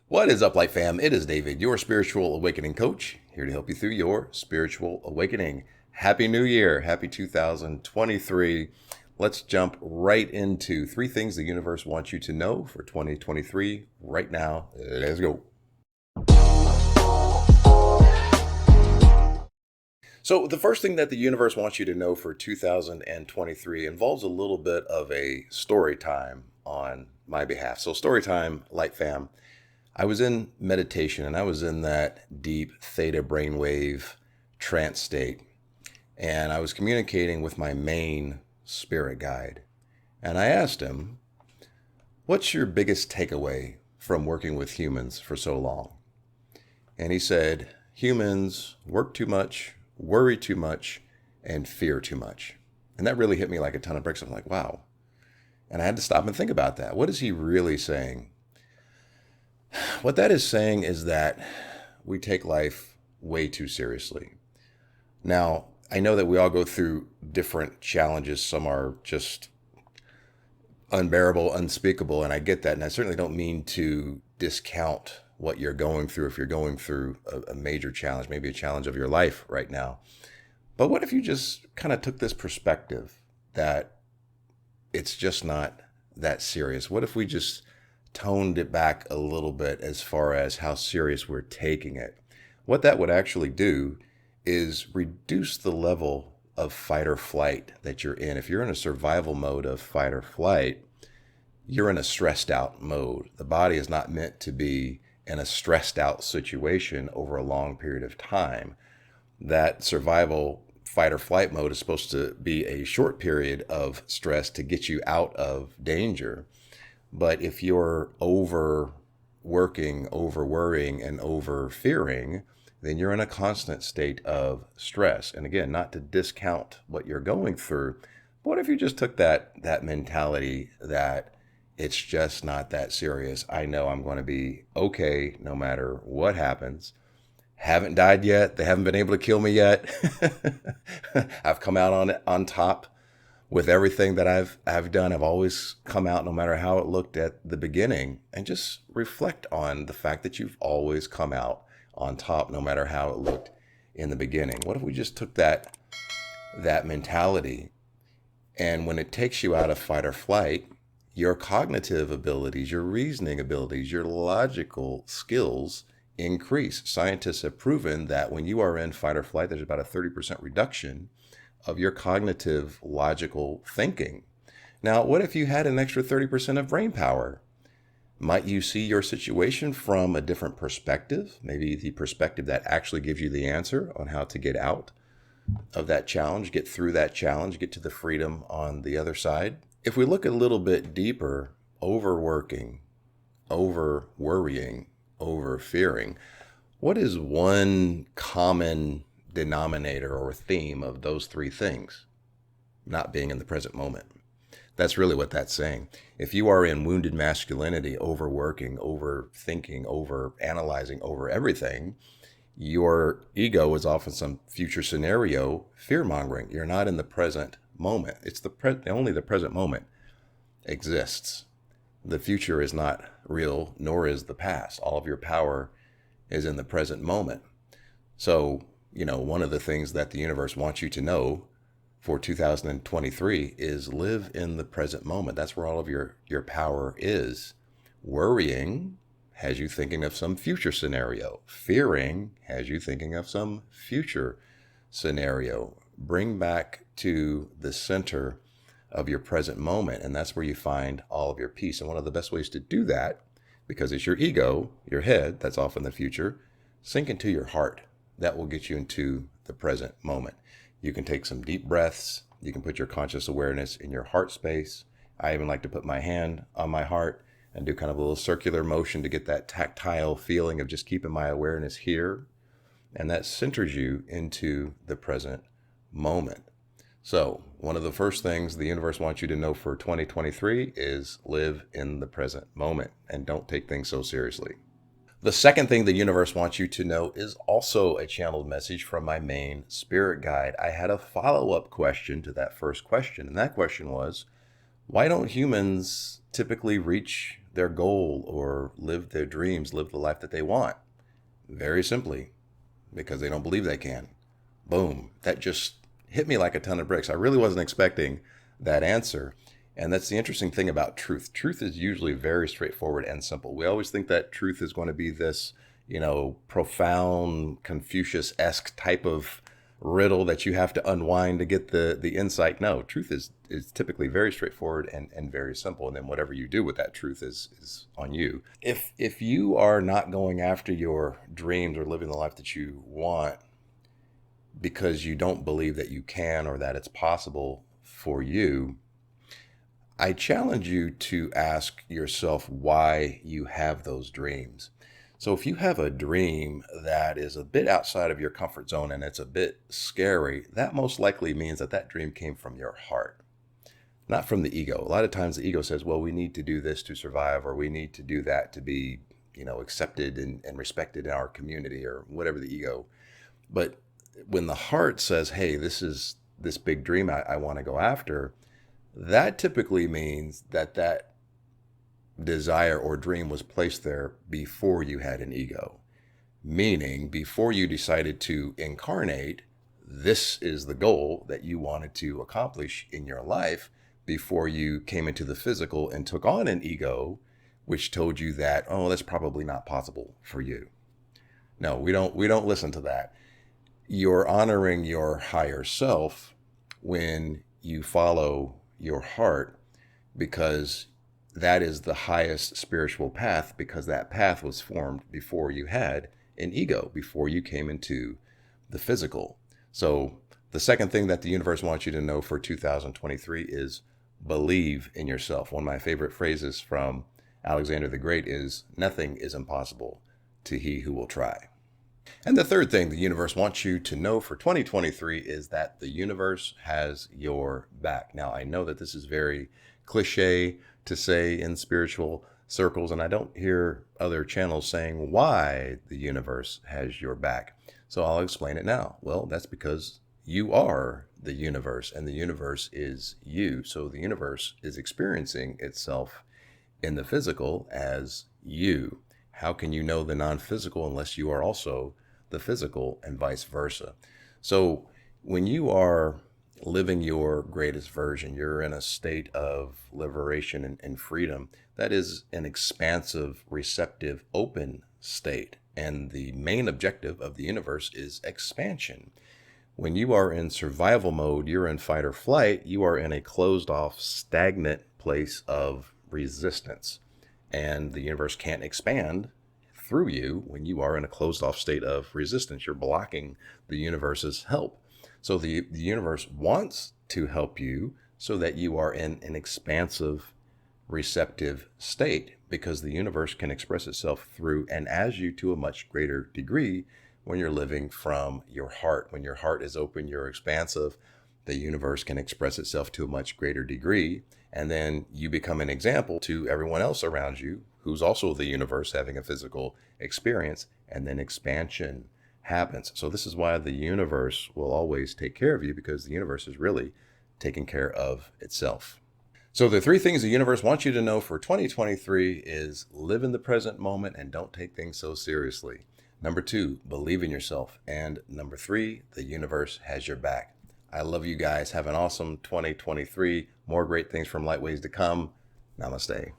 What is up, Light Fam? It is David, your spiritual awakening coach, here to help you through your spiritual awakening. Happy New Year. Happy 2023. Let's jump right into three things the universe wants you to know for 2023 right now. Let's go. So, the first thing that the universe wants you to know for 2023 involves a little bit of a story time on my behalf. So, story time, Light Fam. I was in meditation and I was in that deep theta brainwave trance state. And I was communicating with my main spirit guide. And I asked him, "What's your biggest takeaway from working with humans for so long?" And he said, "Humans work too much, worry too much, and fear too much." And that really hit me like a ton of bricks. I'm like, wow. And I had to stop and think about that. What is he really saying? What that is saying is that we take life way too seriously. Now, I know that we all go through different challenges. Some are just unbearable, unspeakable, and I get that. And I certainly don't mean to discount what you're going through if you're going through a major challenge, maybe a challenge of your life right now. But what if you just kind of took this perspective that it's just not that serious? What if we just toned it back a little bit as far as how serious we're taking it? What that would actually do is reduce the level of fight or flight that you're in. If you're in a survival mode of fight or flight, you're in a stressed out mode. The body is not meant to be in a stressed out situation over a long period of time. That survival fight or flight mode is supposed to be a short period of stress to get you out of danger. But if you're overworking, over worrying, and over fearing, then you're in a constant state of stress. And again, not to discount what you're going through, but what if you just took that mentality that it's just not that serious? I know I'm going to be okay no matter what happens. Haven't died yet. They haven't been able to kill me yet. I've come out on top with everything that I've done. I've always come out, no matter how it looked at the beginning, and just reflect on the fact that you've always come out on top, no matter how it looked in the beginning. What if we just took that mentality, and when it takes you out of fight or flight, your cognitive abilities, your reasoning abilities, your logical skills increase. Scientists have proven that when you are in fight or flight, there's about a 30% reduction of your cognitive logical thinking. Now, what if you had an extra 30% of brain power? Might you see your situation from a different perspective? Maybe the perspective that actually gives you the answer on how to get out of that challenge, get through that challenge, get to the freedom on the other side. If we look a little bit deeper, overworking, over worrying, over fearing, what is one common denominator or theme of those three things? Not being in the present moment. That's really what that's saying. If you are in wounded masculinity, overworking, overthinking, over analyzing, over everything, your ego is often some future scenario, fear mongering. You're not in the present moment. It's only the present moment exists. The future is not real, nor is the past. All of your power is in the present moment. So, one of the things that the universe wants you to know for 2023 is live in the present moment. That's where all of your power is. Worrying has you thinking of some future scenario. Fearing has you thinking of some future scenario. Bring back to the center of your present moment, and that's where you find all of your peace. And one of the best ways to do that, because it's your ego, your head, that's off in the future, sink into your heart. That will get you into the present moment. You can take some deep breaths. You can put your conscious awareness in your heart space. I even like to put my hand on my heart and do kind of a little circular motion to get that tactile feeling of just keeping my awareness here. And that centers you into the present moment. So, one of the first things the universe wants you to know for 2023 is live in the present moment and don't take things so seriously. The second thing the universe wants you to know is also a channeled message from my main spirit guide. I had a follow-up question to that first question, and that question was, why don't humans typically reach their goal or live their dreams, live the life that they want? Very simply, because they don't believe they can. Boom. That just hit me like a ton of bricks. I really wasn't expecting that answer. And that's the interesting thing about truth. Truth is usually very straightforward and simple. We always think that truth is going to be this, profound Confucius-esque type of riddle that you have to unwind to get the insight. No, truth is typically very straightforward and very simple. And then whatever you do with that truth is on you. If you are not going after your dreams or living the life that you want because you don't believe that you can or that it's possible for you, I challenge you to ask yourself why you have those dreams. So if you have a dream that is a bit outside of your comfort zone and it's a bit scary, that most likely means that that dream came from your heart, not from the ego. A lot of times the ego says, well, we need to do this to survive, or we need to do that to be, accepted and respected in our community, or whatever the ego. But when the heart says, hey, this is this big dream I want to go after, that typically means that desire or dream was placed there before you had an ego. Meaning, before you decided to incarnate, this is the goal that you wanted to accomplish in your life before you came into the physical and took on an ego, which told you that, oh, that's probably not possible for you. No, we don't listen to that. You're honoring your higher self when you follow your heart, because that is the highest spiritual path, because that path was formed before you had an ego, before you came into the physical. So the second thing that the universe wants you to know for 2023 is believe in yourself. One of my favorite phrases from Alexander the Great is, nothing is impossible to he who will try. And the third thing the universe wants you to know for 2023 is that the universe has your back. Now, I know that this is very cliche to say in spiritual circles, and I don't hear other channels saying why the universe has your back. So I'll explain it now. Well, that's because you are the universe, and the universe is you. So the universe is experiencing itself in the physical as you. How can you know the non-physical unless you are also the physical, and vice versa? So when you are living your greatest version, you're in a state of liberation and freedom. That is an expansive, receptive, open state. And the main objective of the universe is expansion. When you are in survival mode, you're in fight or flight, you are in a closed off, stagnant place of resistance. And the universe can't expand through you when you are in a closed off state of resistance. You're blocking the universe's help. So the universe wants to help you so that you are in an expansive, receptive state, because the universe can express itself through and as you to a much greater degree when you're living from your heart. When your heart is open, you're expansive, the universe can express itself to a much greater degree. And then you become an example to everyone else around you who's also the universe having a physical experience, and then expansion happens. So this is why the universe will always take care of you, because the universe is really taking care of itself. So the three things the universe wants you to know for 2023 is live in the present moment and don't take things so seriously. Number 2, believe in yourself. And number 3, the universe has your back. I love you guys. Have an awesome 2023. More great things from Lightways to come. Namaste.